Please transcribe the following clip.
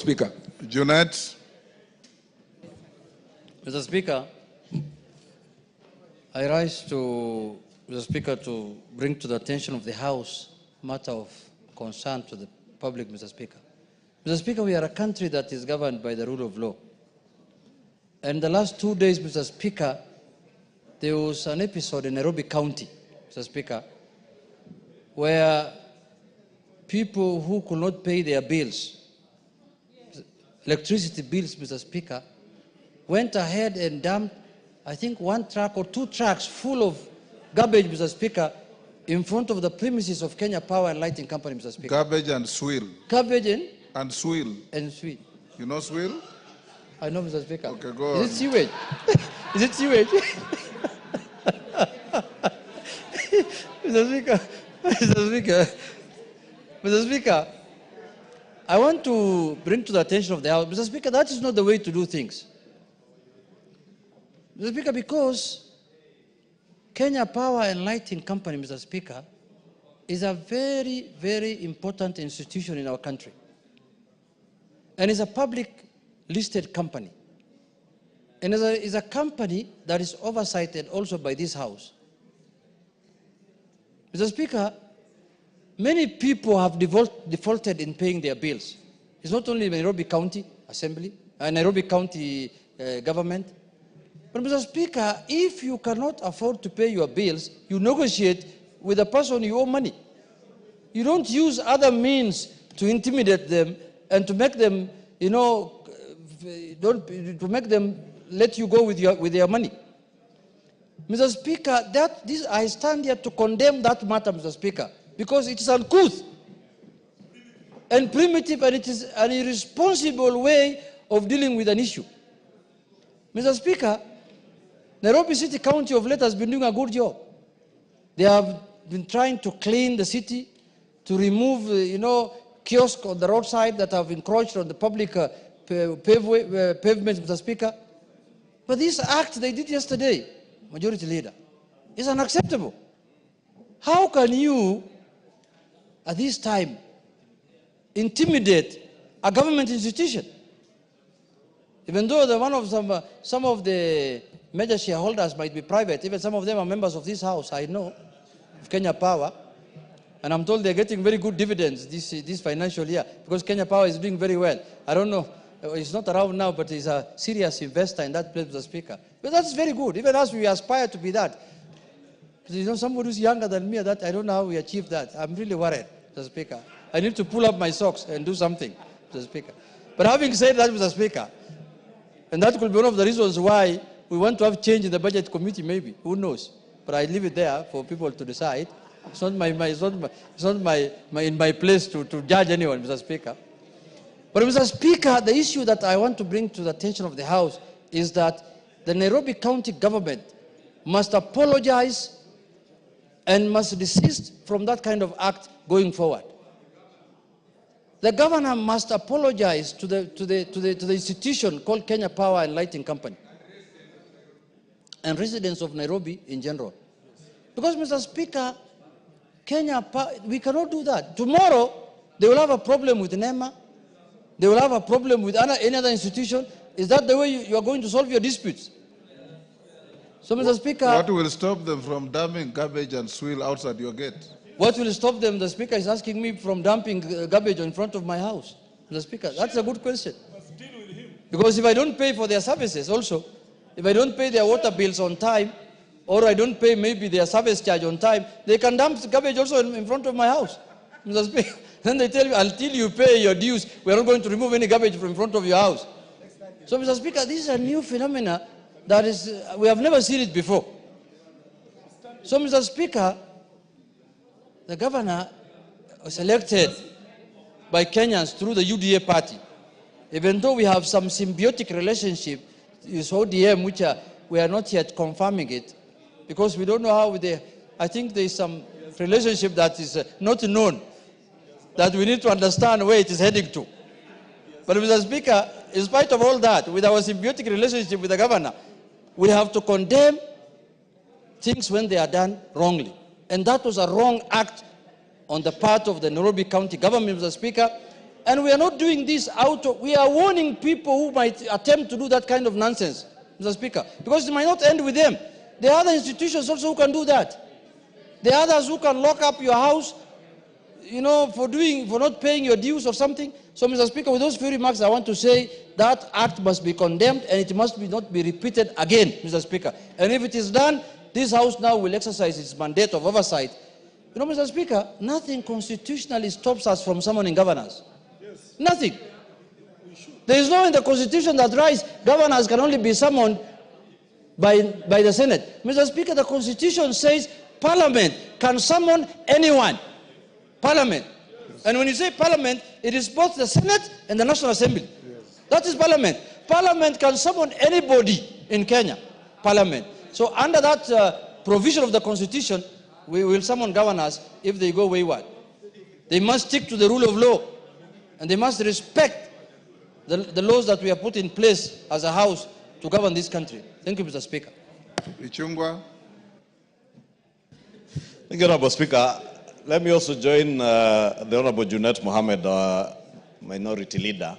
Speaker. Junet. Mr. Speaker, I rise to, Mr. Speaker, to bring to the attention of the House matter of concern to the public, Mr. Speaker. Mr. Speaker, we are a country that is governed by the rule of law. And the last 2 days, Mr. Speaker, there was an episode in Nairobi County, Mr. Speaker, where people who could not pay their bills, electricity bills, Mr. Speaker, went ahead and dumped, I think, 1 truck or 2 trucks full of garbage, Mr. Speaker, in front of the premises of Kenya Power and Lighting Company, Mr. Speaker. Garbage and swill. Garbage and swill. And swill. You know swill? I know, Mr. Speaker. Okay, go on. Is it sewage? Is it sewage? Mr. Speaker, Mr. Speaker, Mr. Speaker, I want to bring to the attention of the House, Mr. Speaker, that is not the way to do things. Mr. Speaker, because Kenya Power and Lighting Company, Mr. Speaker, is a very, very important institution in our country. And is a public listed company. And is a company that is oversighted also by this House. Mr. Speaker, many people have defaulted in paying their bills. It's not only Nairobi County Assembly, Nairobi County government. But Mr. Speaker, if you cannot afford to pay your bills, you negotiate with the person you owe money. You don't use other means to intimidate them and to make them, to make them let you go with their money. Mr. Speaker, I stand here to condemn that matter, Mr. Speaker, because it is uncouth and primitive, and it is an irresponsible way of dealing with an issue. Mr. Speaker, Nairobi City County of late has been doing a good job. They have been trying to clean the city, to remove, kiosks on the roadside that have encroached on the public pavement, Mr. Speaker. But this act they did yesterday, Majority Leader, is unacceptable. How can you, at this time, intimidate a government institution? Even though some of the major shareholders might be private, even some of them are members of this House, I know, of Kenya Power, and I'm told they're getting very good dividends this financial year because Kenya Power is doing very well. I don't know, he's not around now, but he's a serious investor in that place, Mr. Speaker. But that's very good. Even as we aspire to be that. Somebody who's younger than me, that I don't know how we achieve that. I'm really worried, Mr. Speaker. I need to pull up my socks and do something, Mr. Speaker. But having said that, Mr. Speaker, and that could be one of the reasons why we want to have change in the budget committee, maybe. Who knows? But I leave it there for people to decide. It's not in my place to judge anyone, Mr. Speaker. But Mr. Speaker, the issue that I want to bring to the attention of the House is that the Nairobi County government must apologize and must desist from that kind of act going forward. The governor must apologize to the institution called Kenya Power and Lighting Company and residents of Nairobi in general. Because, Mr. Speaker, we cannot do that. Tomorrow, they will have a problem with NEMA. They will have a problem with any other institution. Is that the way you are going to solve your disputes? So, Mr. Speaker... What will stop them from dumping garbage and swill outside your gate? What will stop them, the Speaker is asking me, from dumping garbage in front of my house? Mr. Speaker, that's a good question. Because if I don't pay for their services also, if I don't pay their water bills on time, or I don't pay maybe their service charge on time, they can dump garbage also in front of my house. Mr. Speaker, then they tell you, until you pay your dues, we are not going to remove any garbage from in front of your house. So, Mr. Speaker, this is a new phenomena that is, we have never seen it before. So, Mr. Speaker, the governor was elected by Kenyans through the UDA party. Even though we have some symbiotic relationship with ODM, which we are not yet confirming it, because we don't know how I think there is some relationship that is not known, that we need to understand where it is heading to. But Mr. Speaker, in spite of all that, with our symbiotic relationship with the governor, we have to condemn things when they are done wrongly. And that was a wrong act on the part of the Nairobi County government, Mr. Speaker. And we are not doing this we are warning people who might attempt to do that kind of nonsense, Mr. Speaker, because it might not end with them. There are other institutions also who can do that. There are others who can lock up your house, you know, for not paying your dues or something. So, Mr. Speaker, with those few remarks, I want to say that act must be condemned and it must not be repeated again, Mr. Speaker. And if it is done, this House now will exercise its mandate of oversight. You know, Mr. Speaker, nothing constitutionally stops us from summoning governors. Yes. Nothing. There is no in the Constitution that writes governors can only be summoned by the Senate. Mr. Speaker, the Constitution says Parliament can summon anyone. Parliament. Yes. And when you say Parliament, it is both the Senate and the National Assembly. Yes. That is Parliament. Parliament can summon anybody in Kenya. Parliament. So under that provision of the Constitution, we will summon governors if they go wayward. They must stick to the rule of law, and they must respect the laws that we have put in place as a House to govern this country. Thank you, Mr. Speaker. Ichungwa. Thank you, Honorable Speaker. Let me also join the Honorable Junet Mohammed, minority leader,